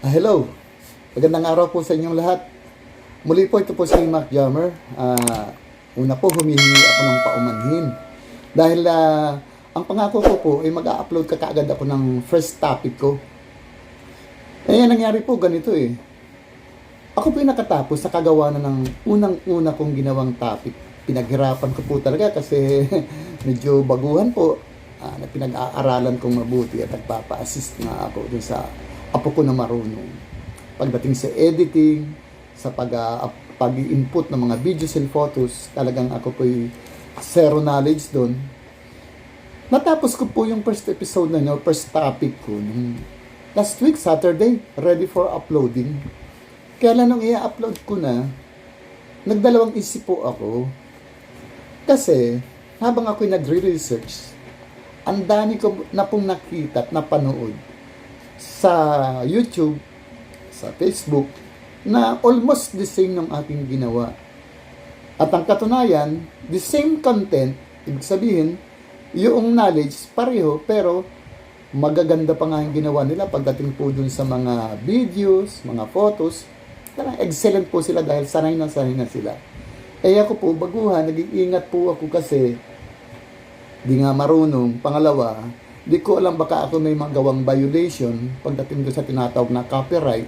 Hello, magandang araw po sa inyong lahat. Muli po ito po si Mark Jammer. Una po humihingi ako ng paumanhin. Dahil ang pangako ko po ay mag-a-upload kaagad ako ng first topic ko. Nangyari po ganito eh. Ako po yung nakatapos sa kagawa na ng unang-una kong ginawang topic. Pinaghirapan ko po talaga kasi medyo baguhan po na pinag-aaralan kong mabuti at nagpapa-assist nga ako dun sa apo ko na marunong. Pagdating sa editing, sa pag-input ng mga videos and photos, talagang ako po'y zero knowledge doon. Natapos ko po yung first episode na first topic ko last week, Saturday, ready for uploading. Kaya lang nung i-upload ko na, nagdalawang isip po ako. Kasi, habang ako'y nagre-research, ang dami ko na pong nakita at napanood sa YouTube, sa Facebook, na almost the same ng aking ginawa. At ang katunayan, the same content, ibig sabihin, yung knowledge, pareho, pero magaganda pa nga yung ginawa nila pagdating po dun sa mga videos, mga photos. Talagang excellent po sila dahil sanay na sila. Ako po, baguhan, nag-iingat po ako kasi di nga marunong. Pangalawa, di ko alam baka ako may magawang violation pagdating doon sa tinatawag na copyright.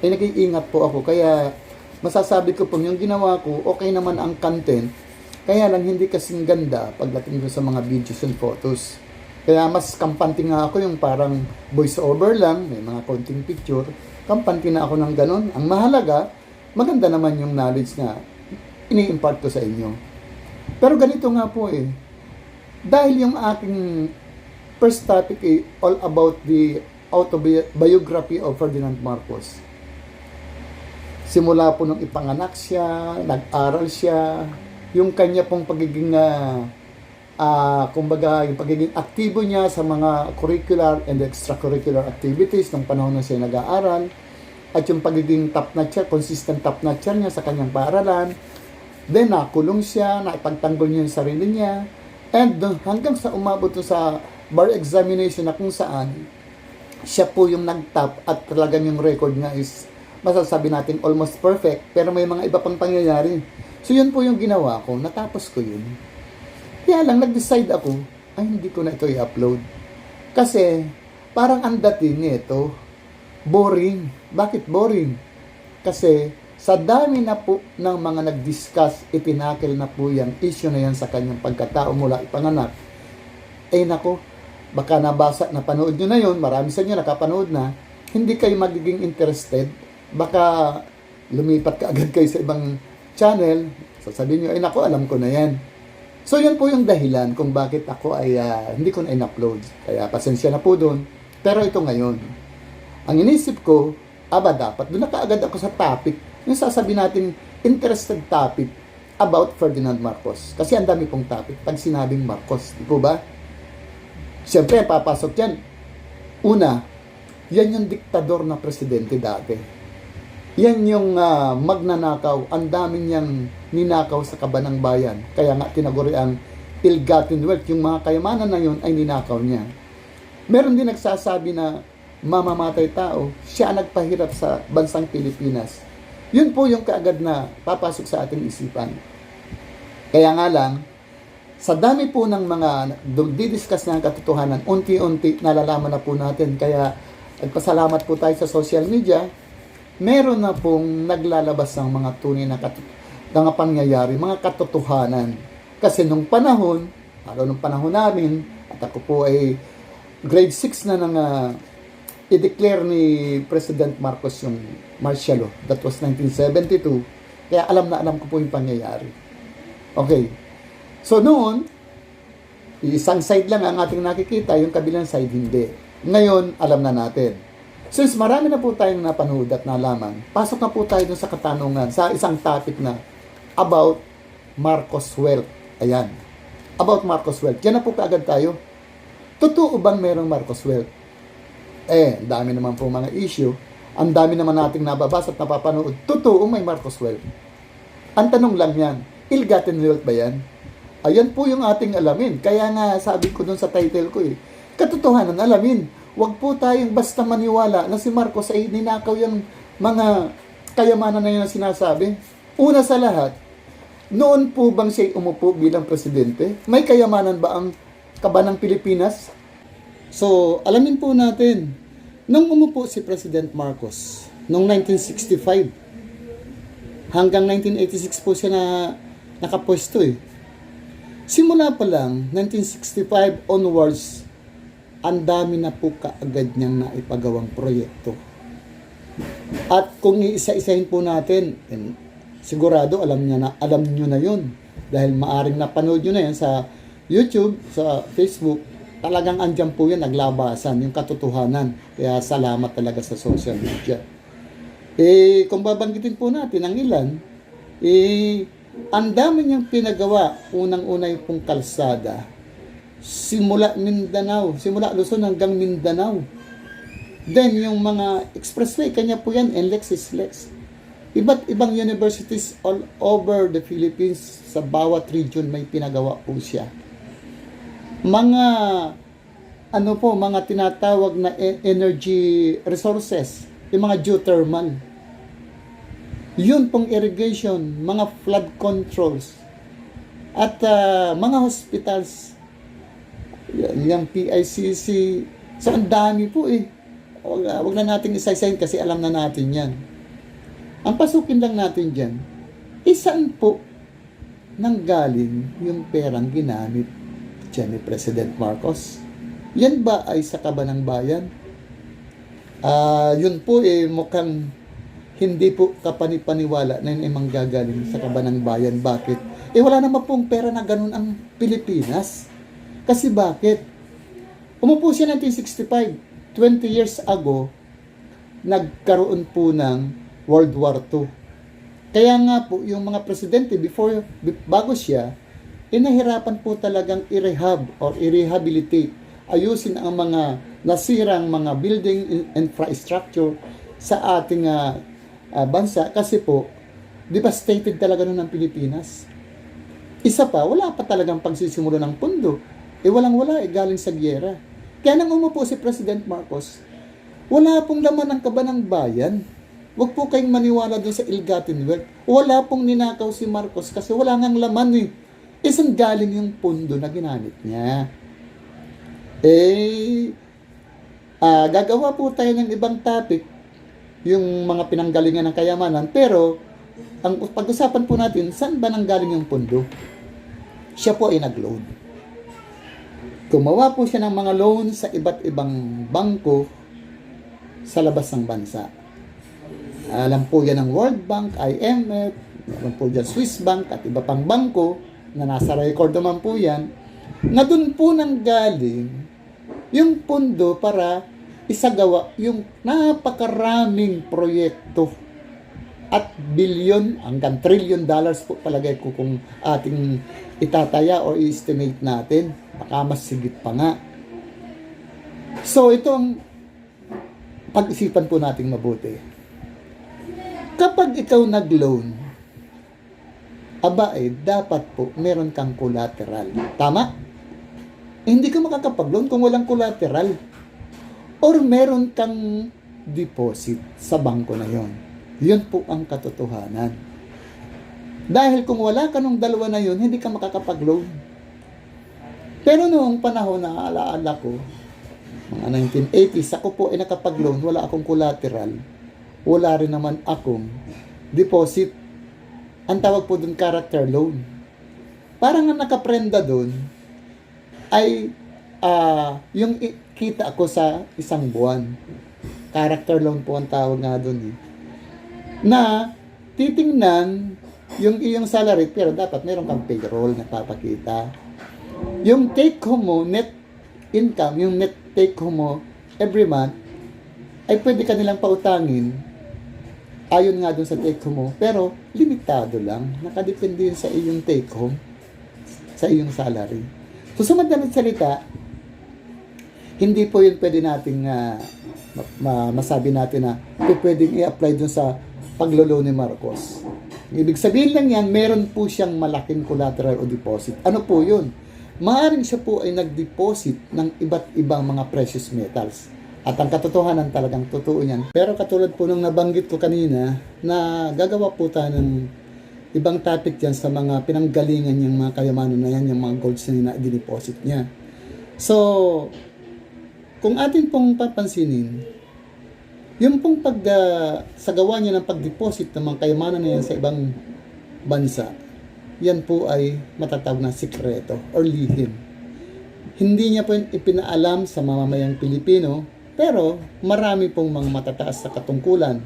Nag-iingat po ako. Kaya masasabi ko po yung ginawa ko, okay naman ang content. Kaya lang hindi kasing ganda pagdating doon sa mga videos and photos. Kaya mas kampante nga ako yung parang voice over lang, may mga konting picture. Kampante na ako ng ganon. Ang mahalaga, maganda naman yung knowledge na ini-impart ko sa inyo. Pero ganito nga po eh. Dahil yung aking first topic ay all about the autobiography of Ferdinand Marcos. Simula po nung ipanganak siya, nag-aral siya, yung kanya pong pagiging kumbaga, yung pagiging aktibo niya sa mga curricular and extracurricular activities nung panahon na siya nag-aaral, at yung pagiging top-notcher, consistent top-notcher niya sa kanyang paaralan. Then, nakulong siya, naipagtanggol niya yung sarili niya, and hanggang sa umabot sa bar examination na kung saan siya po yung nag-top at talagang yung record niya is masasabi natin almost perfect, pero may mga iba pang pangyayari. So, yun po yung ginawa ko. Natapos ko yun. Kaya lang, nag-decide ako, ay hindi ko na ito i-upload. Kasi, parang ang dating nito, boring. Bakit boring? Kasi, sa dami na po ng mga nag-discuss, itinakil na po yung issue na yan sa kanyang pagkatao mula ipanganak. Nako, baka napanood nyo na yun, marami sa inyo nakapanood na, hindi kayo magiging interested, baka lumipat ka agad kayo sa ibang channel, sasabihin nyo, nako, alam ko na yan. So, yun po yung dahilan kung bakit ako ay hindi ko na in-upload. Kaya, pasensya na po doon. Pero ito ngayon, ang inisip ko, dapat doon na kaagad ako sa topic, yung sasabihin natin interested topic about Ferdinand Marcos. Kasi ang dami pong topic pag sinabing Marcos. Di po ba? Siyempre, papasok yan. Una, yan yung diktador na presidente dati. Yan yung magnanakaw. Ang dami niyang ninakaw sa kabanang bayan. Kaya nga tinaguri ang ill-gotten wealth. Yung mga kayamanan na yun ay ninakaw niya. Meron din nagsasabi na mamamatay tao, siya ang nagpahirap sa bansang Pilipinas. Yun po yung kaagad na papasok sa ating isipan. Kaya nga lang, sa dami po ng mga didiscuss ng katotohanan, unti-unti nalalaman na po natin. Kaya nagpasalamat po tayo sa social media, meron na pong naglalabas ng mga tunay na pangyayari, mga katotohanan. Kasi nung panahon, nung panahon namin, at ako po ay grade 6 na nang i-declare ni President Marcos yung martial law. That was 1972. Kaya alam ko po yung pangyayari. Okay. So noon, isang side lang ang ating nakikita, yung kabilang side hindi. Ngayon, alam na natin. Since marami na po tayong napanood at nalaman, pasok na po tayo dun sa katanungan, sa isang topic na about Marcos wealth. Ayan. About Marcos wealth. Diyan na po kaagad tayo. Totoo bang merong Marcos wealth? Dami naman po mga issue. Ang dami naman nating nababasa at napapanood. Totoo may Marcos wealth. Ang tanong lang yan, ill-gotten wealth ba yan? Ayan po yung ating alamin. Kaya nga sabi ko dun sa title ko katotohanan alamin. Huwag po tayong basta maniwala na si Marcos ay ninakaw yung mga kayamanan na yun na sinasabi. Una sa lahat, noon po bang siya umupo bilang presidente? May kayamanan ba ang kabanang Pilipinas? So, alamin po natin, nung umupo si President Marcos, noong 1965, hanggang 1986 po siya na nakapwesto eh. Simula pa lang, 1965 onwards, ang dami na po kaagad niyang naipagawang proyekto. At kung iisa-isahin po natin, sigurado alam niyo na yun. Dahil maaring napanood nyo na yan sa YouTube, sa Facebook, talagang andyan po yan, naglabasan, yung katotohanan. Kaya salamat talaga sa social media. Kung babanggitin po natin ang ilan, ang dami niyang pinagawa. Unang-una yung pong kalsada. Simula Luzon hanggang Mindanao. Then, yung mga expressway, kanya po yan, NLEX is Lex. Iba't ibang universities all over the Philippines, sa bawat region may pinagawa po siya. Mga tinatawag na energy resources, yung mga geothermal. Yun pong irrigation, mga flood controls, at mga hospitals, yung PICC. So, ang dami po eh. Huwag na natin isa-isahin kasi alam na natin yan. Ang pasukin lang natin dyan, isaan po nanggaling yung perang ginamit dyan ni President Marcos? Yan ba ay sa kabanang bayan? Yun po mukhang hindi po kapanipaniwala na yun ay manggagaling sa kabanang bayan. Bakit? Wala naman pong pera na ganun ang Pilipinas. Kasi bakit? Umupo siya 1965, 20 years ago, nagkaroon po ng World War II. Kaya nga po, yung mga presidente bago siya, nahirapan po talagang i-rehab or i-rehabilitate, ayusin ang mga nasirang mga building infrastructure sa ating bansa kasi po, devastated talaga nun ang Pilipinas. Isa pa, wala pa talagang pagsisimulo ng pundo. Walang-wala, galing sa gyera. Kaya nang umupo si President Marcos, wala pong laman ng kabanang bayan. Huwag po kayong maniwala doon sa ill-gotten wealth. Wala pong ninakaw si Marcos kasi wala ngang laman eh. Isang galing yung pundo na ginamit niya. Gagawa po tayo ng ibang topic, yung mga pinanggalingan ng kayamanan, pero ang pag-usapan po natin, saan ba nanggaling yung pundo? Siya po ay nag-loan. Gumawa po siya ng mga loan sa iba't ibang bangko sa labas ng bansa. Alam po yan ng World Bank, IMF, alam po dyan Swiss Bank at iba pang bangko na nasa record naman po yan, na dun po nanggaling yung pundo para isagawa yung napakaraming proyekto at bilyon hanggang trillion dollars po palagay ko kung ating itataya o i-estimate natin. Baka mas sigit pa nga. So, ito ang pag-isipan po nating mabuti. Kapag ikaw nag-loan, dapat po meron kang collateral. Tama? Hindi ka makakapag-loan kung walang collateral. Or meron kang deposit sa bangko na yon. Yun po ang katotohanan. Dahil kung wala ka nung dalawa na yun, hindi ka makakapag-loan. Pero noong panahon na alaala ko, mga 1980s, ako po ay nakapag-loan, wala akong collateral. Wala rin naman akong deposit. Ang tawag po dun character loan. Parang ang nakaprenda dun ay yung kita ko sa isang buwan. Character loan po ang tawag nga dun na titingnan yung iyong salary, pero dapat meron kang payroll na papakita. Yung take home mo, net income, yung net take home mo every month, ay pwede ka nilang pautangin ayon nga dun sa take home mo, pero limitado lang. Nakadepende yun sa iyong take home, sa iyong salary. So, sa madaling salita, hindi po yun pwede nating masabi natin na pwedeng i-apply dun sa paglolo ni Marcos. Ibig sabihin lang yan, meron po siyang malaking collateral o deposit. Ano po yun? Maaaring siya po ay nag-deposit ng iba't ibang mga precious metals. At ang katotohanan talagang totoo yan. Pero katulad po nung nabanggit ko kanina, na gagawa po tayo ng ibang topic dyan sa mga pinanggalingan niyang mga kayamanan na yan, yung mga golds na diniposit niya. So, kung atin pong papansinin, yung pong sagawa niya ng pag-deposit ng mga kayamanan na yan sa ibang bansa, yan po ay matatawag na sikreto or lihim. Hindi niya po ipinaalam sa mamamayang Pilipino, pero marami pong mga matataas sa katungkulan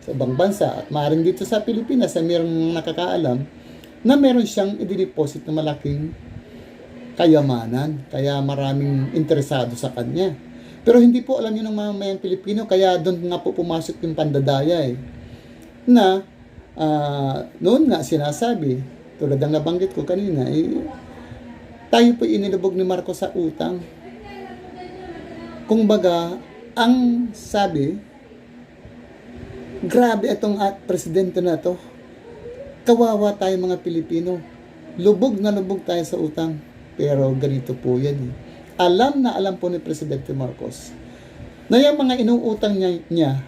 sa ibang bansa at maaaring dito sa Pilipinas ay mayroong nakakaalam na meron siyang i-deposit na malaking kayamanan, kaya maraming interesado sa kanya. Pero hindi po alam yun ng mamamayang Pilipino, kaya doon nga po pumasok yung pandadaya na noon nga sinasabi, tulad ng nabanggit ko kanina, tayo po inilubog ni Marcos sa utang. Kung baga, ang sabi, grabe itong presidente na to. Kawawa tayo mga Pilipino. Lubog na lubog tayo sa utang. Pero ganito po yan. Alam na alam po ni Presidente Marcos na yung mga inuutang niya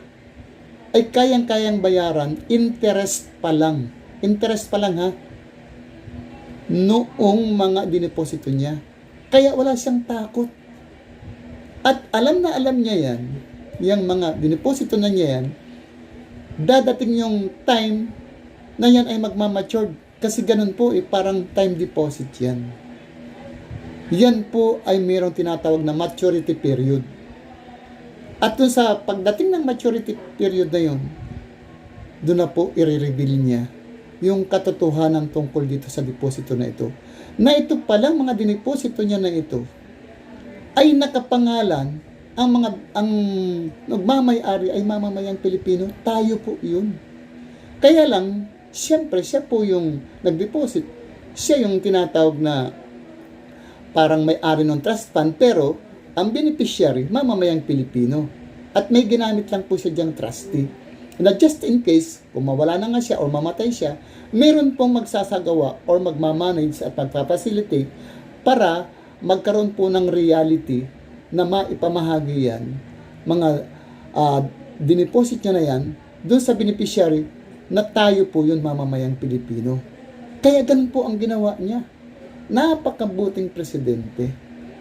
ay kayang-kayang bayaran, interest pa lang. Interest pa lang ha. Noong mga dineposito niya. Kaya wala siyang takot. At alam na alam niya yan, yung mga dineposito na niya yan, dadating yung time na yan ay magmamature. Kasi ganun po, parang time deposit yan. Yan po ay mayroong tinatawag na maturity period. At dun sa pagdating ng maturity period na yun, doon na po i-reveal niya yung katotohanan tungkol dito sa deposito na ito. Na ito palang mga dineposito niya na ito ay nakapangalan ang nagmamay-ari ay mamamayang Pilipino, tayo po yun. Kaya lang, siyempre, siya po yung nag-deposit. Siya yung tinatawag na parang may-ari ng trust fund, pero ang beneficiary, mamamayang Pilipino. At may ginamit lang po siya diyang trustee. Na just in case, kung mawala na nga siya o mamatay siya, meron pong magsasagawa or magmamanage at magpapacilitate para magkaroon po ng reality na maipamahagi yan, mga dineposit niya na yan, doon sa beneficiary na tayo po yun mamamayang Pilipino. Kaya ganun po ang ginawa niya. Napakabuting presidente.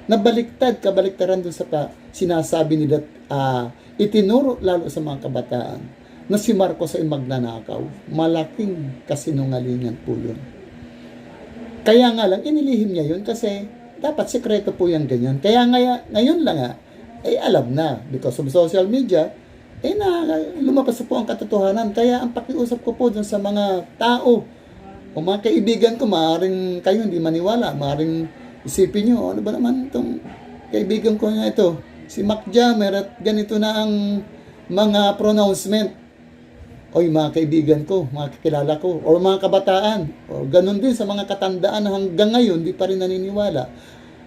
Kabaliktaran doon sa sinasabi nila, itinuro lalo sa mga kabataan na si Marcos ay magnanakaw. Malaking kasinungalingan po yun. Kaya nga lang, inilihim niya yun kasi dapat sekreto po yan ganyan. Kaya ngayon lang alam na, because of social media, lumabas po ang katotohanan. Kaya ang pakiusap ko po dun sa mga tao, o mga kaibigan ko, maaaring kayo hindi maniwala, maaaring isipin nyo, ano ba naman itong kaibigan ko na ito, si Mac Jammer, at ganito na ang mga pronouncement. Oy, mga kaibigan ko, mga kakilala ko, o mga kabataan, o ganun din sa mga katandaan na hanggang ngayon di pa rin naniniwala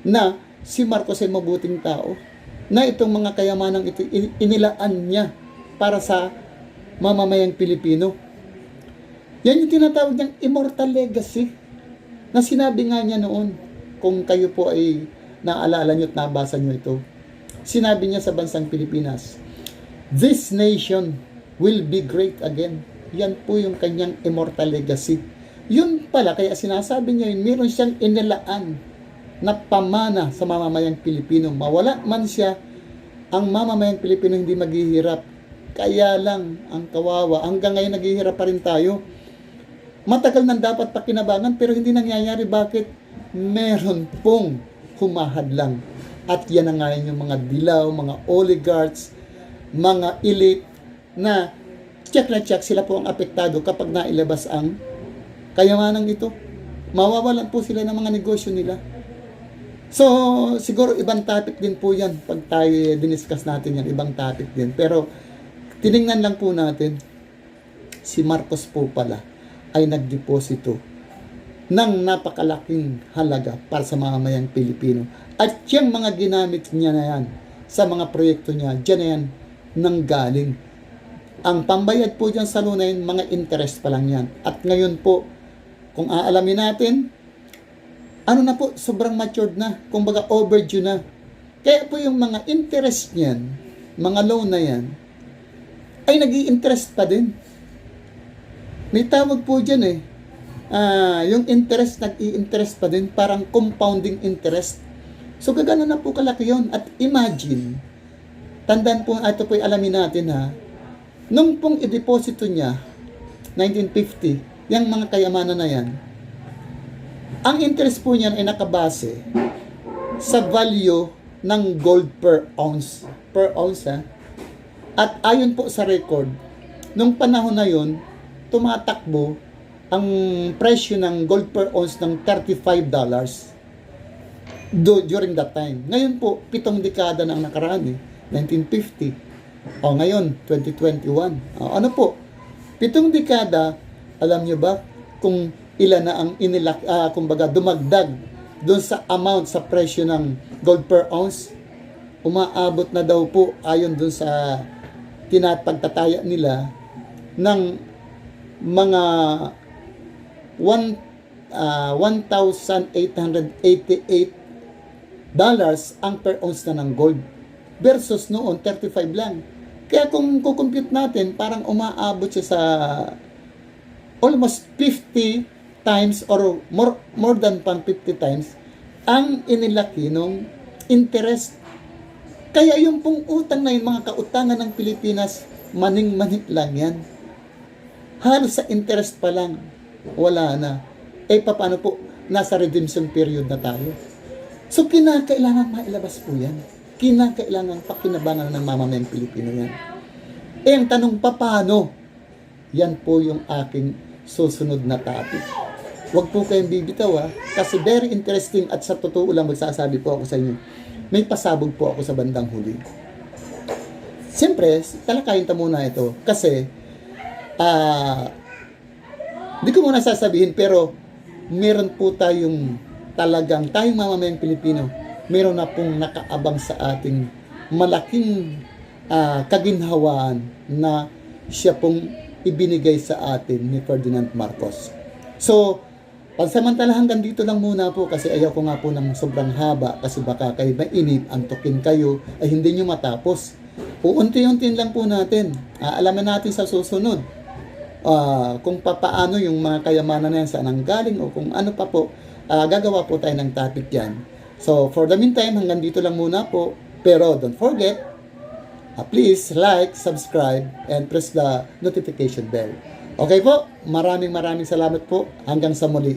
na si Marcos ay mabuting tao, na itong mga kayamanang ito inilaan niya para sa mamamayang Pilipino. Yan yung tinatawag niyang immortal legacy na sinabi nga niya noon, kung kayo po ay naalala niyo at nabasa niyo ito. Sinabi niya sa bansang Pilipinas, "This nation will be great again." Yan po yung kanyang immortal legacy. Yun pala, kaya sinasabi niya yun, meron siyang inilaan na pamana sa mamamayang Pilipino. Mawala man siya, ang mamamayang Pilipino hindi maghihirap. Kaya lang, ang kawawa, hanggang ngayon naghihirap pa rin tayo. Matagal nang dapat pakinabangan, pero hindi nangyayari. Bakit? Meron pong humahadlang. At yan na nga yung mga dilaw, mga oligarchs, mga elite, na check sila po ang apektado kapag nailabas ang kayamanan ito. Mawawalan po sila ng mga negosyo nila. So, siguro ibang topic din po yan. Pag tayo diniscuss natin yan, ibang topic din. Pero, tiningnan lang po natin, si Marcos po pala ay nagdeposito ng napakalaking halaga para sa mamamayang Pilipino. At yung mga ginamit niya na yan sa mga proyekto niya, dyan na yan nanggaling. Ang pambayad po dyan sa lunayin, mga interest pa lang yan. At ngayon po, kung aalamin natin, ano na po, sobrang matured na. Kumbaga overdue na. Kaya po yung mga interest niyan, mga loan na yan, ay nag-i-interest pa din. May tawag po dyan eh. Yung interest, nag-i-interest pa din, parang compounding interest. So, gagano na po kalaki yun. At imagine, tandaan po, ito po alamin natin ha, nung pong i-deposito niya, 1950, yung mga kayamanan na yan, ang interest po niyan ay nakabase sa value ng gold per ounce. Per ounce ha. At ayon po sa record, nung panahon na yun, tumatakbo ang presyo ng gold per ounce ng $35 during that time. Ngayon po, 7 dekada na ang nakaraan 1950. Ngayon, 2021. Ano po? 7 dekada, alam nyo ba kung ilan na ang kumbaga dumagdag doon sa amount sa presyo ng gold per ounce? Umaabot na daw po ayon doon sa tinapagtataya nila ng mga $1,888 ang per ounce na ng gold versus noon 35 lang. Kaya kung kukompute natin, parang umaabot siya sa almost 50 times or more than 50 times ang inilaki ng interest. Kaya yung pong utang na yun, mga kautangan ng Pilipinas, maning-maning lang yan. Halos sa interest pa lang, wala na. Paano po? Nasa redemption period na tayo. So, kinakailangan mailabas po yan. Kinakailangan pakinabangan ng mamamayang Pilipino yan. Ang tanong pa, paano? Yan po yung aking susunod na topic. Huwag po kayong bibitaw kasi very interesting at sa totoo lang magsasabi po ako sa inyo. May pasabog po ako sa bandang huli. Siyempre, talakayin ta muna ito kasi di ko muna sasabihin pero meron po tayong tayong mamamayang Pilipino, meron na pong nakaabang sa ating malaking kaginhawaan na siya pong ibinigay sa atin ni Ferdinand Marcos. So, pansamantala hanggang dito lang muna po kasi ayaw ko nga po ng sobrang haba kasi baka kayo mainip, antukin kayo, ay hindi nyo matapos. Unti-untiin lang po natin. Alaman natin sa susunod kung paano yung mga kayamanan na yan saan ang galing o kung ano pa po. Gagawa po tayo ng topic yan. So, for the meantime, hanggang dito lang muna po. Pero don't forget, please like, subscribe, and press the notification bell. Okay po, maraming salamat po. Hanggang sa muli.